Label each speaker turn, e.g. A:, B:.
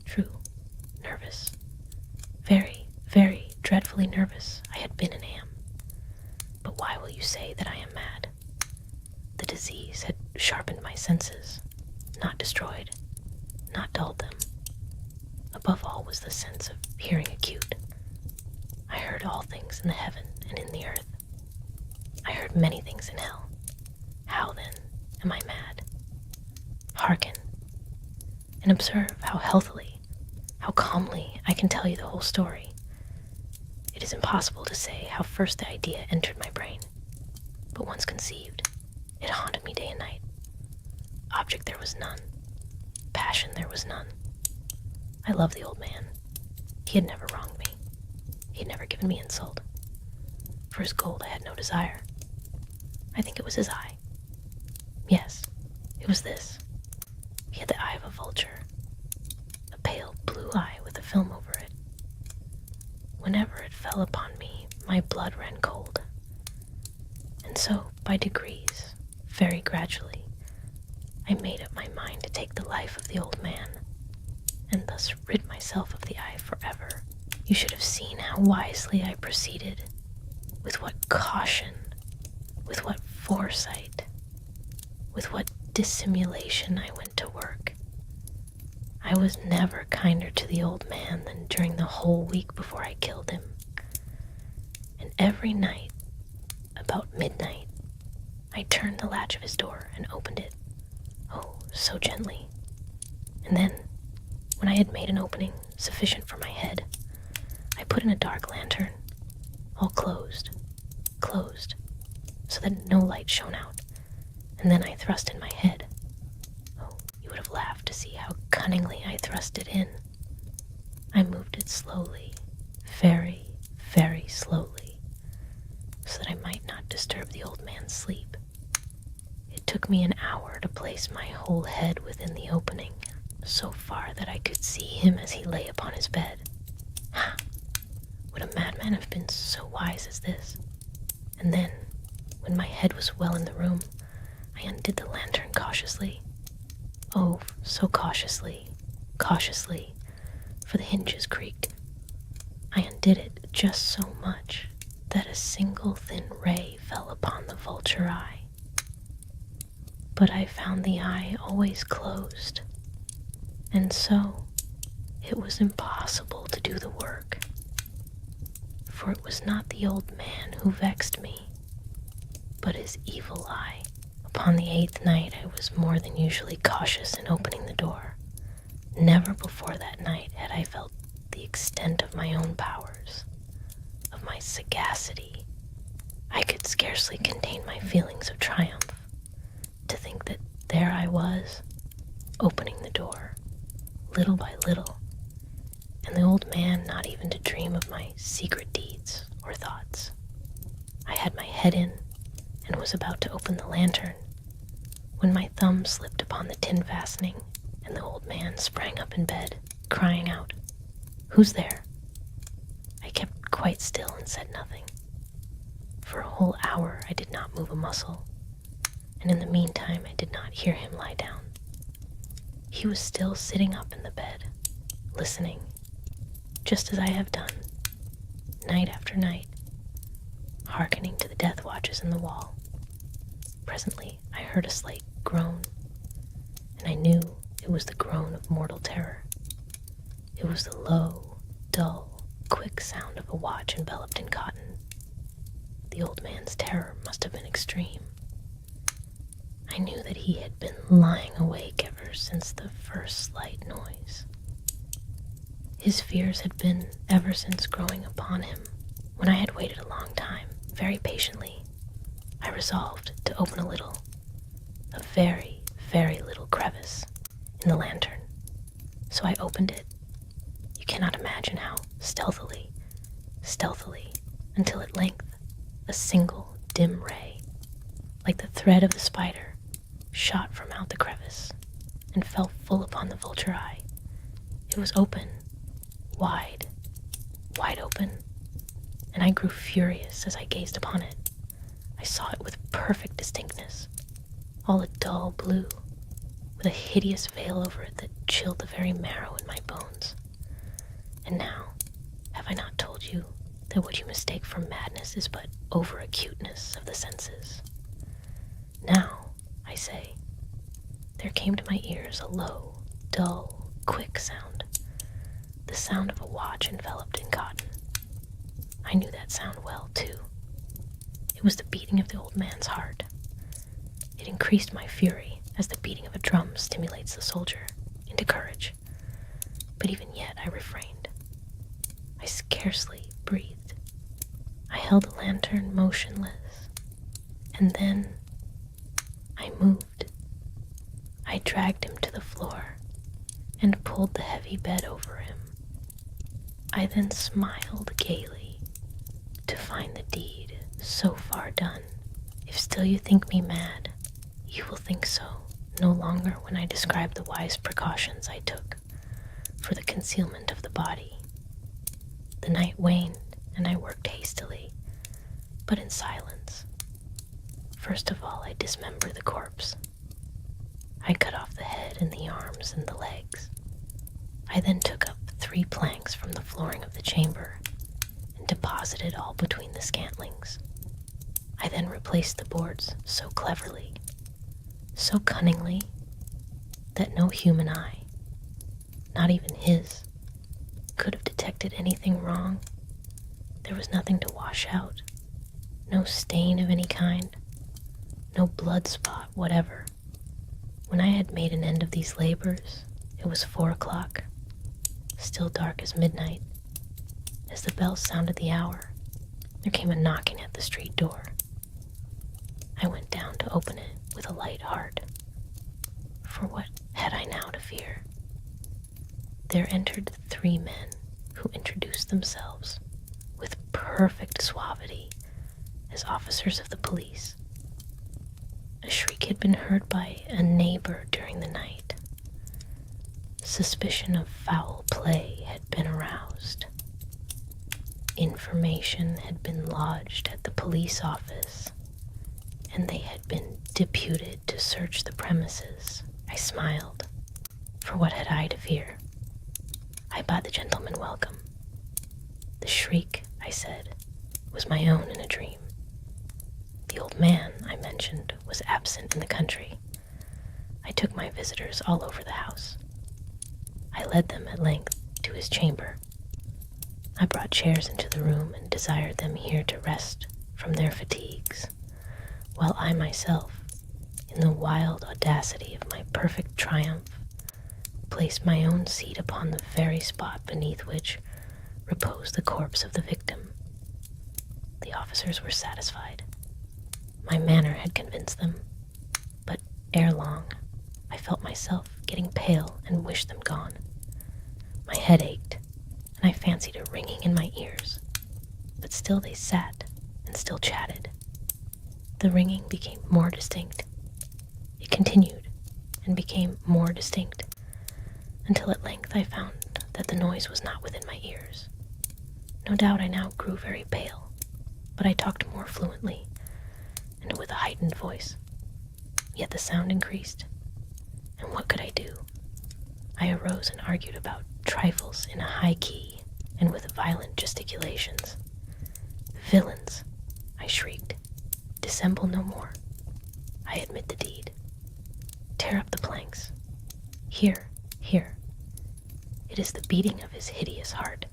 A: True, nervous. Very, very dreadfully nervous I had been and am. But why will you say that I am mad? The disease had sharpened my senses, not destroyed, not dulled them. Above all was the sense of hearing acute. I heard all things in the heaven and in the earth. I heard many things in hell. How, then, am I mad? Hearken, and observe how healthily, how calmly I can tell you the whole story. It is impossible to say how first the idea entered my brain, but once conceived, it haunted me day and night. Object there was none. Passion there was none. I loved the old man. He had never wronged me. He had never given me insult. For his gold I had no desire. I think it was his eye. Yes, it was this. He had the eye of a vulture, a pale blue eye with a film over it. Whenever it fell upon me, my blood ran cold. And so, by degrees, very gradually, I made up my mind to take the life of the old man, and thus rid myself of the eye forever. You should have seen how wisely I proceeded, with what caution, with what foresight, with what dissimulation I went to work. I was never kinder to the old man than during the whole week before I killed him. And every night, about midnight, I turned the latch of his door and opened it, oh, so gently. And then, when I had made an opening sufficient for my head, I put in a dark lantern, all closed, so that no light shone out, and then I thrust in my head. Oh, you would have laughed to see how cunningly I thrust it in. I moved it slowly, very, very slowly, so that I might not disturb the old man's sleep. It took me an hour to place my whole head within the opening, so far that I could see him as he lay upon his bed. Ha! Would a madman have been so wise as this? And then, when my head was well in the room, I undid the lantern cautiously. Oh, so cautiously, for the hinges creaked. I undid it just so much that a single thin ray fell upon the vulture eye. But I found the eye always closed, and so it was impossible to do the work. For it was not the old man who vexed me, but his evil eye. Upon the 8th night I was more than usually cautious in opening the door. Never before that night had I felt the extent of my own powers, of my sagacity. I could scarcely contain my feelings of triumph, to think that there I was, opening the door, little by little, and the old man not even to dream of my secret deeds or thoughts. I had my head in, and was about to open the lantern, when my thumb slipped upon the tin fastening, and the old man sprang up in bed, crying out, "Who's there?" I kept quite still and said nothing. For a whole hour I did not move a muscle, and in the meantime I did not hear him lie down. He was still sitting up in the bed, listening, just as I have done, night after night, hearkening to the death watches in the wall. Presently I heard a slight groan, and I knew it was the groan of mortal terror. It was the low, dull, quick sound of a watch enveloped in cotton. The old man's terror must have been extreme. I knew that he had been lying awake ever since the first slight noise. His fears had been ever since growing upon him. When I had waited a long time, very patiently, I resolved to open a little, a very, very little crevice in the lantern. So I opened it. You cannot imagine how stealthily, until at length a single dim ray, like the thread of the spider, shot from out the crevice and fell full upon the vulture eye. It was open, wide open, and I grew furious as I gazed upon it. I saw it with perfect distinctness, all a dull blue, with a hideous veil over it that chilled the very marrow in my bones. And now, have I not told you that what you mistake for madness is but over-acuteness of the senses? Now, I say, there came to my ears a low, dull, quick sound, the sound of a watch enveloped in cotton. I knew that sound well, too. It was the beating of the old man's heart. It increased my fury, as the beating of a drum stimulates the soldier into courage. But even yet I refrained. I scarcely breathed. I held the lantern motionless, and then I moved. I dragged him to the floor and pulled the heavy bed over him. I then smiled gaily to find the deed so far done. If still you think me mad, you will think so no longer when I describe the wise precautions I took for the concealment of the body. The night waned, and I worked hastily, but in silence. First of all, I dismembered the corpse. I cut off the head and the arms and the legs. I then took up 3 planks from the flooring of the chamber and deposited all between the scantlings. I then replaced the boards so cleverly, so cunningly, that no human eye, not even his, could have detected anything wrong. There was nothing to wash out, no stain of any kind, no blood spot whatever. When I had made an end of these labors, it was 4 o'clock, still dark as midnight. As the bell sounded the hour, there came a knocking at the street door. I went down to open it with a light heart, for what had I now to fear? There entered 3 men who introduced themselves with perfect suavity as officers of the police. A shriek had been heard by a neighbor during the night. Suspicion of foul play had been aroused. Information had been lodged at the police office, and they had been deputed to search the premises. I smiled, for what had I to fear? I bade the gentleman welcome. The shriek, I said, was my own in a dream. The old man, I mentioned, was absent in the country. I took my visitors all over the house. I led them at length to his chamber. I brought chairs into the room and desired them here to rest from their fatigues, while I myself, in the wild audacity of my perfect triumph, placed my own seat upon the very spot beneath which reposed the corpse of the victim. The officers were satisfied. My manner had convinced them, but ere long I felt myself getting pale and wished them gone. My head ached, and I fancied a ringing in my ears, but still they sat and still chatted. The ringing became more distinct. It continued and became more distinct, until at length I found that the noise was not within my ears. No doubt I now grew very pale, but I talked more fluently and with a heightened voice. Yet the sound increased, and what could I do? I arose and argued about trifles in a high key and with violent gesticulations. "Villains!" I shrieked. "Dissemble no more. I admit the deed. Tear up the planks. Here, here. It is the beating of his hideous heart.